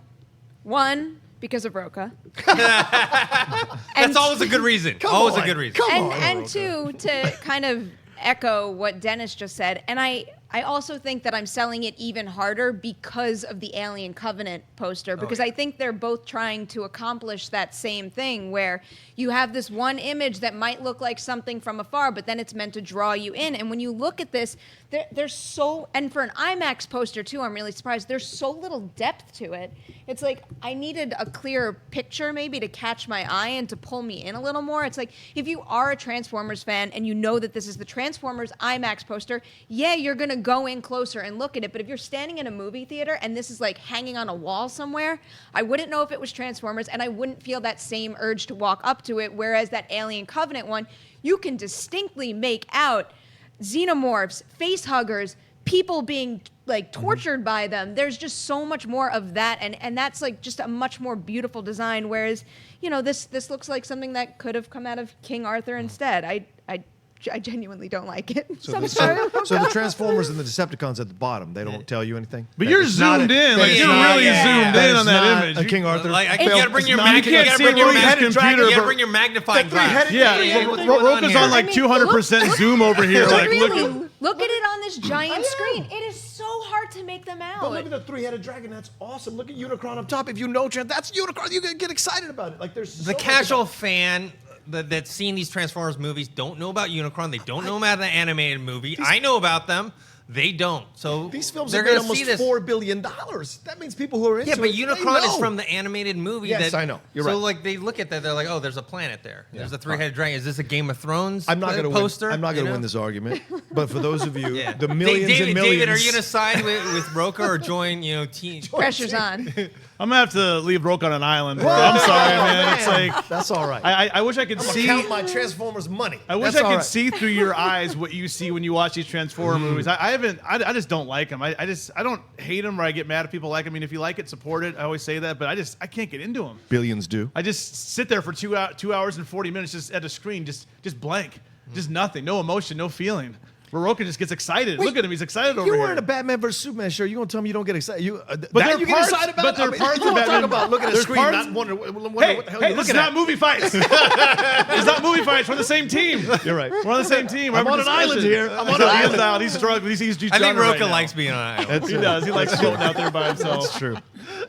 one, because of Rocha. That's always a good reason. Always a good reason. And two, to kind of echo what Dennis just said, and I also think that I'm selling it even harder because of the Alien Covenant poster, because I think they're both trying to accomplish that same thing, where you have this one image that might look like something from afar, but then it's meant to draw you in. And when you look at this, there's so, and for an IMAX poster too, I'm really surprised, there's so little depth to it. It's like I needed a clearer picture maybe to catch my eye and to pull me in a little more. It's like if you are a Transformers fan and you know that this is the Transformers IMAX poster, yeah, you're going to go in closer and look at it. But if you're standing in a movie theater and this is like hanging on a wall somewhere, I wouldn't know if it was Transformers and I wouldn't feel that same urge to walk up to it. Whereas that Alien Covenant one, you can distinctly make out xenomorphs, face huggers, people being like tortured by them. There's just so much more of that, and that's like just a much more beautiful design. Whereas, you know, this looks like something that could have come out of King Arthur instead. I genuinely don't like it. So the Transformers and the Decepticons at the bottom, they don't tell you anything? But you're zoomed in. Like, you're really zoomed in on that image. A King Arthur. Like, you gotta bring your magnifying glass. Yeah, Rocha's on like 200% zoom over here. Like, look at it on this giant screen. It is so hard to make them out. But look at the three-headed dragon. That's awesome. Look at Unicron up top. If you know that's Unicron, you get excited about it. Like there's the casual fan that's seen these Transformers movies don't know about Unicron. They don't know about the animated movie. I know about them. They don't. So these films they're are made going to see almost this. $4 billion. That means people who are into Yeah, but it, Unicron is from the animated movie. Yes, I know. You're right. So like they look at that, they're like, oh, there's a planet there. There's a three-headed dragon. Is this a Game of Thrones poster? I'm not going to win this argument. But for those of you, the millions and millions. David, are you going to side with Rocha or join? Team? Pressure's on. I'm gonna have to leave Rocha on an island, bro. I'm sorry, man. It's like that's all right. I wish I could see. Count my Transformers money. I wish I could see through your eyes what you see when you watch these Transformer movies. I just don't like them. I don't hate them or I get mad if people like them. I mean, if you like it, support it. I always say that, but I can't get into them. Billions do. I just sit there for 2 hours and 40 minutes just at a screen, just blank, just nothing, no emotion, no feeling. Rocha just gets excited. Look at him; he's excited over here. You were in a Batman vs Superman show. You gonna tell me you don't get excited? But there you get excited about? But there are parts of Batman. Talk about looking at the screen, not wondering hey, what the hell hey, you're this looking is not at. movie fights. It's not movie fights. We're on the same team. You're right. We're on the same team. I'm on an island here. I'm on an island. He's struggling. He's I think Rocha likes being on an island. He does. He likes floating out there by himself. That's true.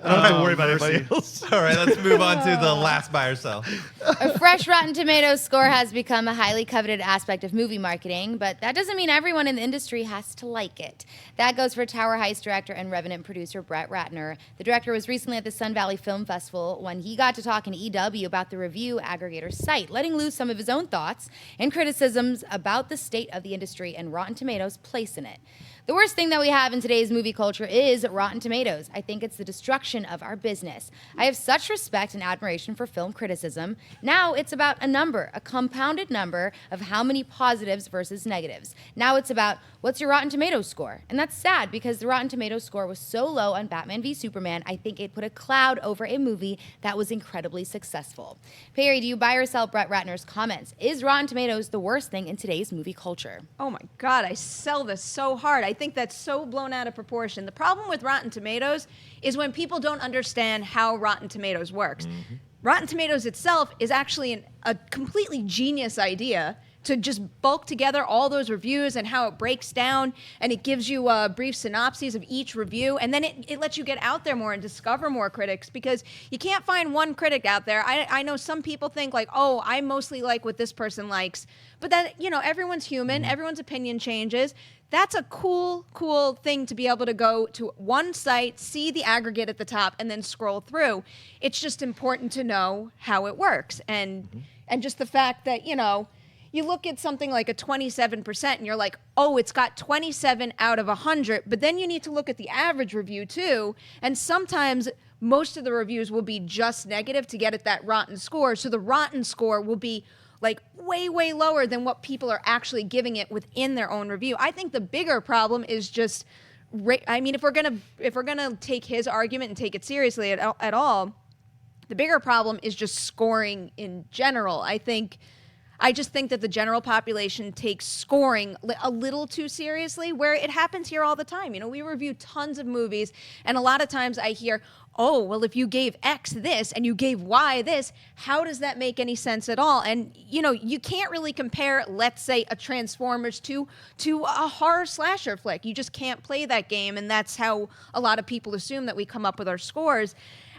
I don't have to worry about anybody else. All right, let's move on to the last buy or sell. A fresh Rotten Tomatoes score has become a highly coveted aspect of movie marketing, but that doesn't mean everyone in the industry has to like it. That goes for Tower Heist director and Revenant producer Brett Ratner. The director was recently at the Sun Valley Film Festival when he got to talk in EW about the review aggregator site, letting loose some of his own thoughts and criticisms about the state of the industry and Rotten Tomatoes' place in it. The worst thing that we have in today's movie culture is Rotten Tomatoes. I think it's the destruction of our business. I have such respect and admiration for film criticism. Now it's about a number, a compounded number of how many positives versus negatives. Now it's about what's your Rotten Tomatoes score? And that's sad because the Rotten Tomatoes score was so low on Batman v Superman, I think it put a cloud over a movie that was incredibly successful. Perri, do you buy or sell Brett Ratner's comments? Is Rotten Tomatoes the worst thing in today's movie culture? Oh my God, I sell this so hard. I think that's so blown out of proportion. The problem with Rotten Tomatoes is when people don't understand how Rotten Tomatoes works. Mm-hmm. Rotten Tomatoes itself is actually a completely genius idea to just bulk together all those reviews and how it breaks down, and it gives you brief synopses of each review, and then it lets you get out there more and discover more critics, because you can't find one critic out there. I know some people think like, oh, I mostly like what this person likes, but that, everyone's human, everyone's opinion changes. That's a cool thing to be able to go to one site, see the aggregate at the top, and then scroll through. It's just important to know how it works, and just the fact that, you look at something like a 27% and you're like, oh, it's got 27 out of 100, but then you need to look at the average review too, and sometimes most of the reviews will be just negative to get at that rotten score, so the rotten score will be like way, way lower than what people are actually giving it within their own review. I think the bigger problem is just, I mean, if we're gonna take his argument and take it seriously at all, the bigger problem is just scoring in general. I just think that the general population takes scoring a little too seriously, where it happens here all the time. You know, we review tons of movies, and a lot of times I hear, oh, well, if you gave X this and you gave Y this, how does that make any sense at all? And, you know, you can't really compare, let's say, a Transformers to a horror slasher flick. You just can't play that game, and that's how a lot of people assume that we come up with our scores.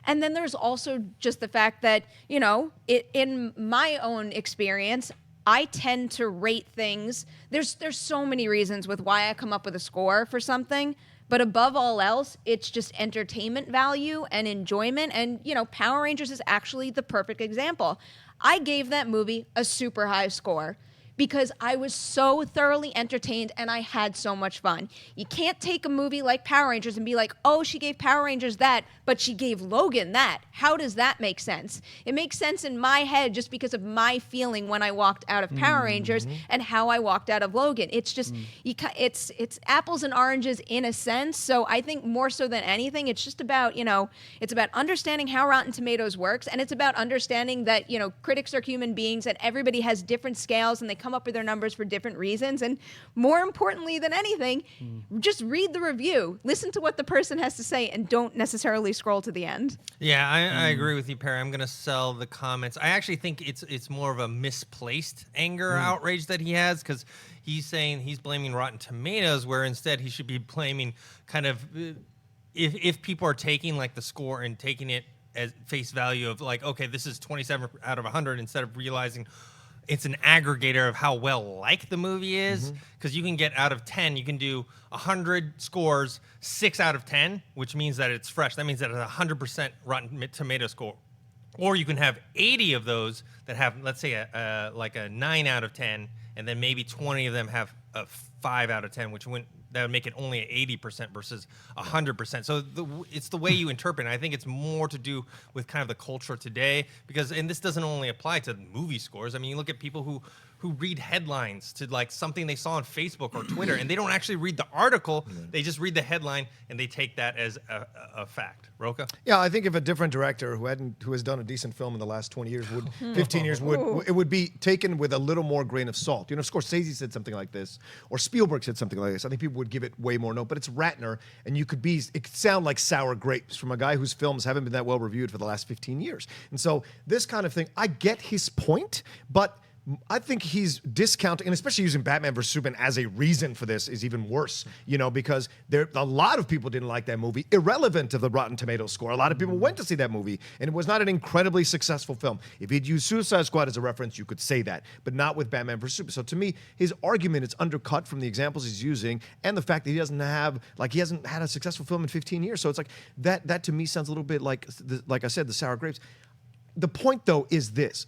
And then there's also just the fact that, you know, in my own experience, I tend to rate things. There's so many reasons with why I come up with a score for something, but above all else, it's just entertainment value and enjoyment. And, you know, Power Rangers is actually the perfect example. I gave that movie a super high score because I was so thoroughly entertained and I had so much fun. You can't take a movie like Power Rangers and be like, oh, she gave Power Rangers that, but she gave Logan that. How does that make sense? It makes sense in my head just because of my feeling when I walked out of Power Rangers and how I walked out of Logan. It's just, it's apples and oranges in a sense. So I think more so than anything, it's just about, you know, it's about understanding how Rotten Tomatoes works, and it's about understanding that, you know, critics are human beings and everybody has different scales and they come up with their numbers for different reasons. And more importantly than anything, just read the review, listen to what the person has to say, and don't necessarily scroll to the end. Yeah, I agree with you, Perri. I'm going to sell the comments. I actually think it's more of a misplaced anger, outrage that he has, because he's saying he's blaming Rotten Tomatoes, where instead he should be blaming kind of if people are taking like the score and taking it as face value of like, okay, this is 27 out of 100, instead of realizing it's an aggregator of how well liked the movie is, because you can get out of 10, you can do 100 scores, 6 out of 10, which means that it's fresh. That means that it's a 100% Rotten Tomato score. Or you can have 80 of those that have, let's say, like a 9 out of 10, and then maybe 20 of them have a 5 out of 10, that would make it only 80% versus 100%. So it's the way you interpret it. I think it's more to do with kind of the culture today, and this doesn't only apply to movie scores. I mean, you look at people who read headlines to like something they saw on Facebook or Twitter, and they don't actually read the article. They just read the headline and they take that as a fact. Rocha? Yeah, I think if a different director who has done a decent film in the last 20 years 15 years it would be taken with a little more grain of salt. You know, Scorsese said something like this, or Spielberg said something like this. I think people would give it way more note, but it's Ratner, and it could sound like sour grapes from a guy whose films haven't been that well reviewed for the last 15 years. And so this kind of thing, I get his point, but I think he's discounting, and especially using Batman vs. Superman as a reason for this is even worse, you know, because a lot of people didn't like that movie, irrelevant to the Rotten Tomatoes score. A lot of people went to see that movie, and it was not an incredibly successful film. If he'd used Suicide Squad as a reference, you could say that, but not with Batman vs. Superman. So to me, his argument is undercut from the examples he's using and the fact that he hasn't had a successful film in 15 years. So it's like that to me sounds a little bit like I said, the sour grapes. The point, though, is this.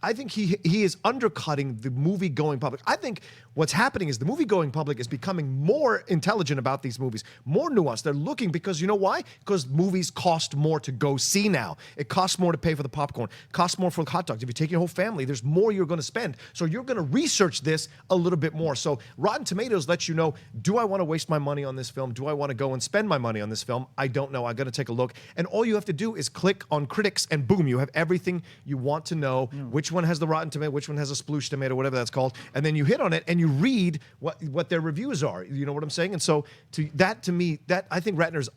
I think he is undercutting the movie-going public. I think what's happening is the movie-going public is becoming more intelligent about these movies, more nuanced. They're looking because, you know why? Because movies cost more to go see now. It costs more to pay for the popcorn, costs more for the hot dogs. If you take your whole family, there's more you're going to spend. So you're going to research this a little bit more. So Rotten Tomatoes lets you know, do I want to waste my money on this film? Do I want to go and spend my money on this film? I don't know. I got to take a look. And all you have to do is click on critics, and boom, you have everything you want to know. Which one has the Rotten Tomato, which one has a sploosh tomato, whatever that's called, and then you hit on it and you read what their reviews are. You know what I'm saying? And so to me, I think Ratner's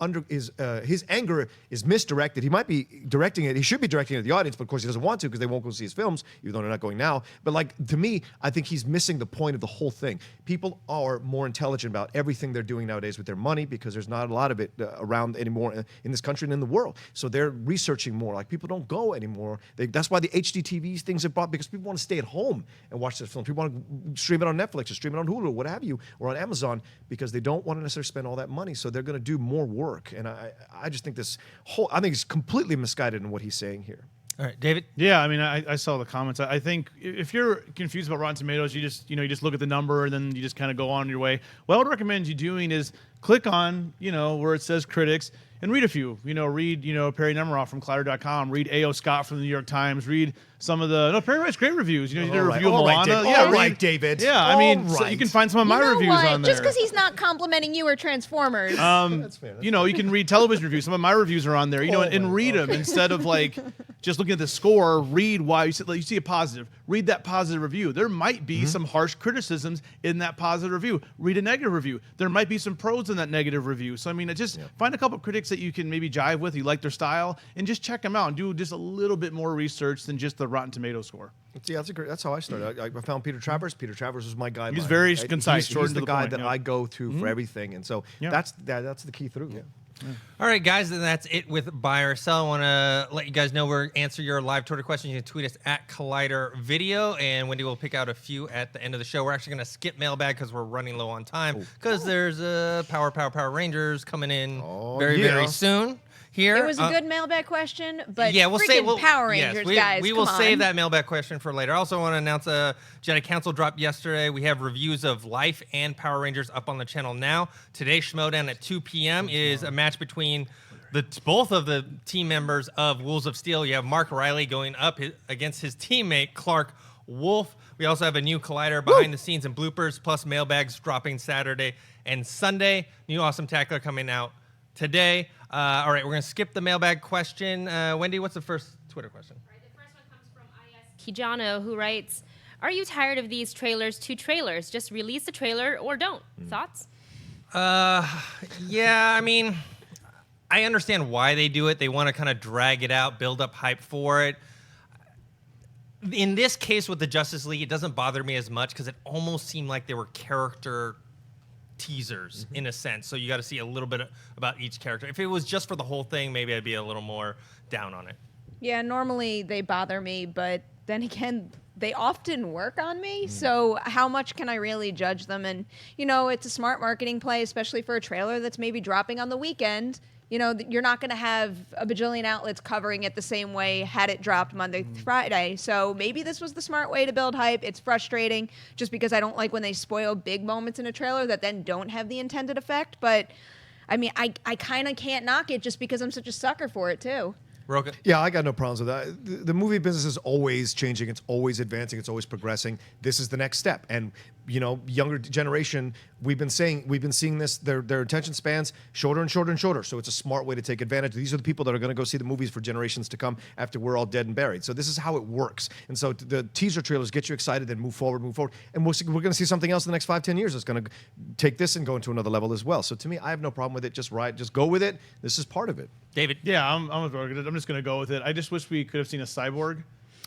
his anger is misdirected. He might be directing it. He should be directing it at the audience, but of course he doesn't want to because they won't go see his films, even though they're not going now. But like to me, I think he's missing the point of the whole thing. People are more intelligent about everything they're doing nowadays with their money because there's not a lot of it around anymore in this country and in the world. So they're researching more. Like people don't go anymore. That's why the HD TVs things are bought, because people want to stay at home and watch this film. People want to stream it on Netflix or stream it on Hulu or what have you, or on Amazon, because they don't want to necessarily spend all that money. So they're going to do more work. And I just think I think he's completely misguided in what he's saying here. All right, David. Yeah, I mean, I saw the comments. I think if you're confused about Rotten Tomatoes, you just look at the number and then you just kind of go on your way. What I would recommend you doing is click on, where it says critics and read a few. Read, Perri Nemiroff from Collider.com. Read A.O. Scott from the New York Times. Read some of the Perri writes great reviews. You did a review of Moana. David. Yeah, I mean, so you can find some of my reviews on there. Just because he's not complimenting you or Transformers. That's fair. You can read television reviews. Some of my reviews are on there. And read them instead of just looking at the score. Read why you see a positive. Read that positive review. There might be some harsh criticisms in that positive review. Read a negative review. There might be some pros in that negative review. So I mean, just find a couple of critics that you can maybe jive with. You like their style, and just check them out and do just a little bit more research than just the Rotten Tomatoes score. Yeah, that's how I started. I found Peter Travers. Peter Travers was my guideline. He's very concise. He's the guy that I go to for everything, and so that's the key through. Yeah. All right, guys, then that's it with Buy or Sell. I want to let you guys know we're answer your live Twitter questions. You can tweet us at Collider Video, and Wendy will pick out a few at the end of the show. We're actually going to skip mailbag because we're running low on time because there's Power Rangers coming in very soon. Here. It was a good mailbag question, but we'll freaking Power Rangers, guys, we will save that mailbag question for later. I also want to announce a Jedi Council dropped yesterday. We have reviews of Life and Power Rangers up on the channel now. Today's Schmodown at 2 p.m. is a match between both of the team members of Wolves of Steel. You have Mark Riley going up against his teammate, Clark Wolf. We also have a new Collider behind the scenes and bloopers, plus mailbags dropping Saturday and Sunday. New Awesome Tackler coming out today. All right, we're going to skip the mailbag question. Wendy, what's the first Twitter question? All right, the first one comes from IS Kijano, who writes, "Are you tired of these trailers to trailers? Just release the trailer or don't." Thoughts? Yeah, I mean, I understand why they do it. They want to kind of drag it out, build up hype for it. In this case with the Justice League, it doesn't bother me as much because it almost seemed like they were character teasers in a sense, so you got to see a little bit about each character. If it was just for the whole thing, maybe I'd be a little more down on it. Yeah, normally they bother me, but then again, they often work on me, so how much can I really judge them? And, it's a smart marketing play, especially for a trailer that's maybe dropping on the weekend. You're not going to have a bajillion outlets covering it the same way had it dropped Monday through Friday. So maybe this was the smart way to build hype. It's frustrating just because I don't like when they spoil big moments in a trailer that then don't have the intended effect. But, I mean, I kind of can't knock it just because I'm such a sucker for it, too. Rocha? Yeah, I got no problems with that. The movie business is always changing. It's always advancing. It's always progressing. This is the next step. And, younger generation, we've been seeing this, their attention spans shorter and shorter and shorter. So it's a smart way to take advantage. These are the people that are going to go see the movies for generations to come after we're all dead and buried. So this is how it works. And so the teaser trailers get you excited and move forward. And we're going to see something else in the next 5-10 years that's going to take this and go into another level as well. So to me, I have no problem with it. Just go with it. This is part of it. David? Yeah, I'm just going to go with it. I just wish we could have seen a cyborg.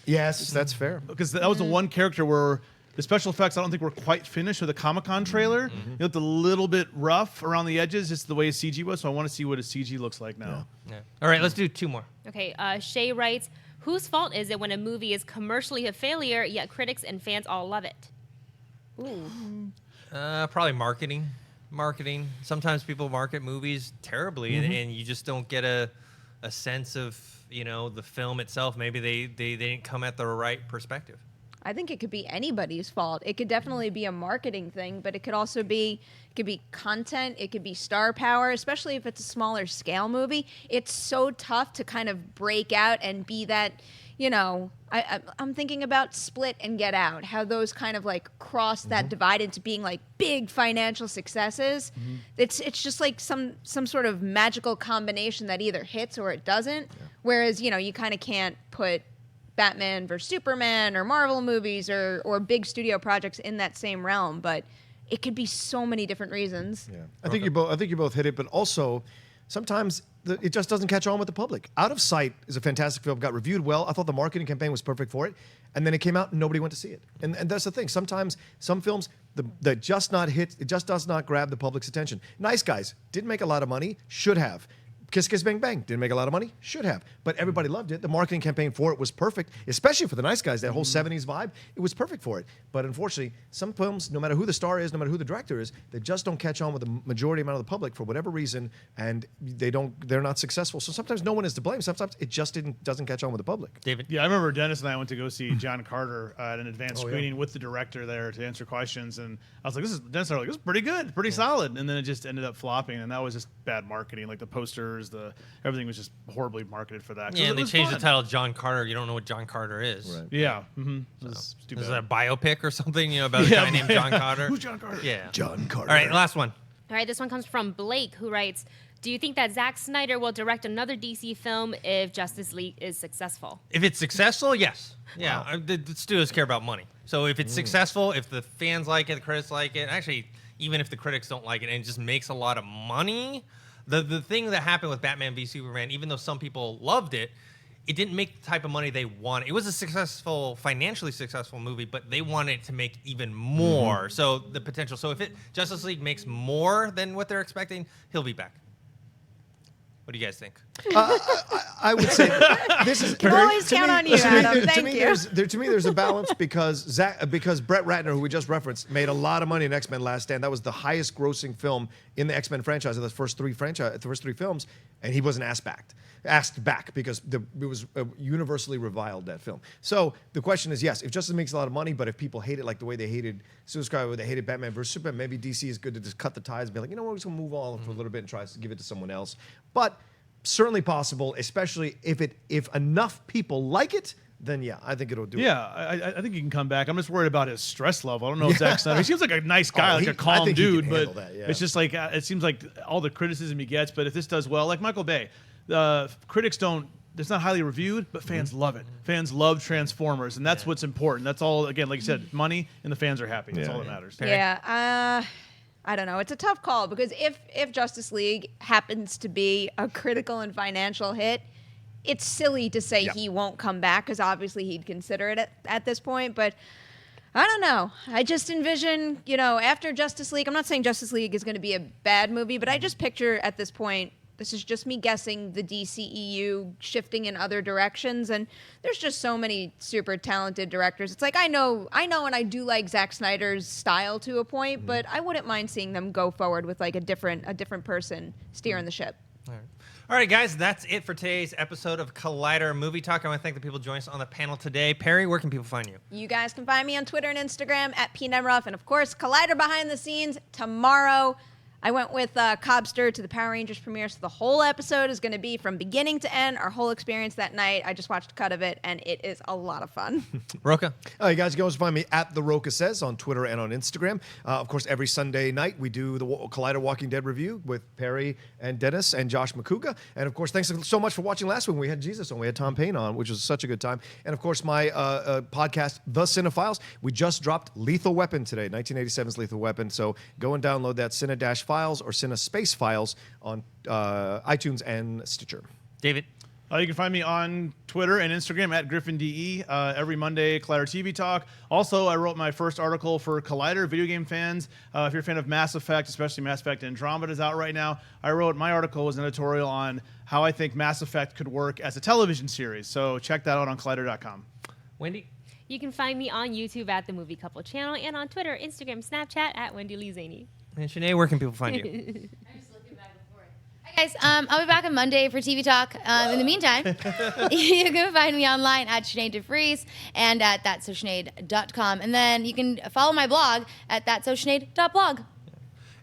Yes, that's fair. Because that was the one character where the special effects I don't think were quite finished with the Comic-Con trailer. It looked a little bit rough around the edges, just the way his CG was. So I want to see what his CG looks like now. Yeah. All right, let's do two more. Okay, Shay writes, "Whose fault is it when a movie is commercially a failure, yet critics and fans all love it?" Ooh. Probably marketing. Sometimes people market movies terribly, and you just don't get a sense of the film itself. Maybe they didn't come at the right perspective. I think it could be anybody's fault. It could definitely be a marketing thing, but it could also be content. It could be star power, especially if it's a smaller scale movie. It's so tough to kind of break out and be that, I'm thinking about Split and Get Out, how those kind of like cross that divide into being like big financial successes. It's just like some sort of magical combination that either hits or it doesn't. Yeah. Whereas, you kind of can't put Batman versus Superman or Marvel movies or big studio projects in that same realm, but it could be so many different reasons. Yeah, I think you both hit it, but also sometimes it just doesn't catch on with the public. Out of Sight is a fantastic film, got reviewed well. I thought the marketing campaign was perfect for it, and then it came out and nobody went to see it. And that's the thing. Sometimes some films that just not hit, it just does not grab the public's attention. Nice Guys didn't make a lot of money, should have. Kiss Kiss Bang Bang didn't make a lot of money. Should have. But everybody loved it. The marketing campaign for it was perfect, especially for the nice guys, that whole 70s vibe. It was perfect for it. But unfortunately, some films, no matter who the star is, no matter who the director is, they just don't catch on with the majority amount of the public for whatever reason, and they're not successful. So sometimes no one is to blame. Sometimes it just doesn't catch on with the public. David? Yeah, I remember Dennis and I went to go see John Carter at an advanced screening with the director there to answer questions, and I was like, Dennis and I were like, this is pretty good, pretty solid. And then it just ended up flopping, and that was just bad marketing. Like the posters, everything was just horribly marketed for that. Yeah, and they changed the title to John Carter. You don't know what John Carter is. Right. Yeah. Mm-hmm. Is it a biopic or something, about a guy named John Carter? Who's John Carter? Yeah. John Carter. All right, last one. All right, this one comes from Blake, who writes, do you think that Zack Snyder will direct another DC film if Justice League is successful? If it's successful, yes. Yeah, the studios care about money. So if it's successful, if the fans like it, the critics like it, actually, even if the critics don't like it and it just makes a lot of money, the thing that happened with Batman v Superman, even though some people loved it, it didn't make the type of money they wanted. It was a financially successful movie, but they wanted it to make even more. So the potential. So if Justice League makes more than what they're expecting, he'll be back. What do you guys think? I would say this is Can always count on you, Adam. Thank you. To me, there's a balance because Brett Ratner, who we just referenced, made a lot of money in X-Men Last Stand. That was the highest grossing film in the X-Men franchise of the first three films, and he wasn't asked back because it was universally reviled, that film. So the question is, yes, if Justice makes a lot of money, but if people hate it like the way they hated Suicide Squad, they hated Batman vs Superman, maybe DC is good to just cut the ties and be like, you know what, we're just gonna move on for a little bit and try to give it to someone else. But certainly possible, especially if enough people like it, then yeah, I think it'll do it. Yeah, I think he can come back. I'm just worried about his stress level. I don't know if Zack Snyder. He seems like a nice guy, like a calm dude, but it's just like it seems like all the criticism he gets. But if this does well, like Michael Bay, critics don't. It's not highly reviewed, but fans love it. Fans love Transformers, and that's what's important. That's all. Again, like you said, money and the fans are happy. That's all that matters. Yeah. I don't know. It's a tough call because if Justice League happens to be a critical and financial hit, it's silly to say he won't come back because obviously he'd consider it at this point. But I don't know. I just envision, after Justice League, I'm not saying Justice League is going to be a bad movie, but I just picture at this point, this is just me guessing, the DCEU shifting in other directions. And there's just so many super talented directors. It's like, I know, and I do like Zack Snyder's style to a point, but I wouldn't mind seeing them go forward with like a different person steering the ship. All right, guys, that's it for today's episode of Collider Movie Talk. I want to thank the people joining us on the panel today. Perri, where can people find you? You guys can find me on Twitter and Instagram at Perri Nemiroff. And of course, Collider Behind the Scenes tomorrow. I went with Cobster to the Power Rangers premiere, so the whole episode is going to be from beginning to end, our whole experience that night. I just watched a cut of it, and it is a lot of fun. Rocha? You guys can always find me at The Rocha Says on Twitter and on Instagram. Of course, every Sunday night, we do the Collider Walking Dead review with Perri and Dennis and Josh McCouga. And of course, thanks so much for watching last week. We had Jesus on. We had Tom Payne on, which was such a good time. And of course, my podcast, The Cinephiles. We just dropped Lethal Weapon today, 1987's Lethal Weapon. So go and download that Cine-Files or Cine-Space Files on iTunes and Stitcher. David? You can find me on Twitter and Instagram at GriffinDE. Every Monday, Collider TV Talk. Also, I wrote my first article for Collider, video game fans. If you're a fan of Mass Effect, especially Mass Effect Andromeda is out right now, my article was an editorial on how I think Mass Effect could work as a television series. So check that out on Collider.com. Wendy? You can find me on YouTube at The Movie Couple Channel and on Twitter, Instagram, Snapchat at Wendy Lee Zaney. And Sinead, where can people find you? I'm just looking back and forth. Hi guys, I'll be back on Monday for TV Talk. In the meantime, you can find me online at Sinead DeVries and at thatsosinead.com. And then you can follow my blog at thatsosinead.blog.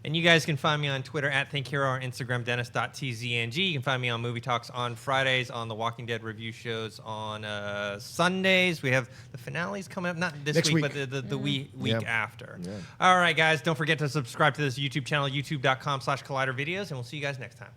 And you guys can find me on Twitter at ThinkHero or Instagram, Dennis.tzng. You can find me on Movie Talks on Fridays, on the Walking Dead review shows on Sundays. We have the finales coming up, not this week, but the week after. Yeah. All right, guys, don't forget to subscribe to this YouTube channel, youtube.com/collidervideos, and we'll see you guys next time.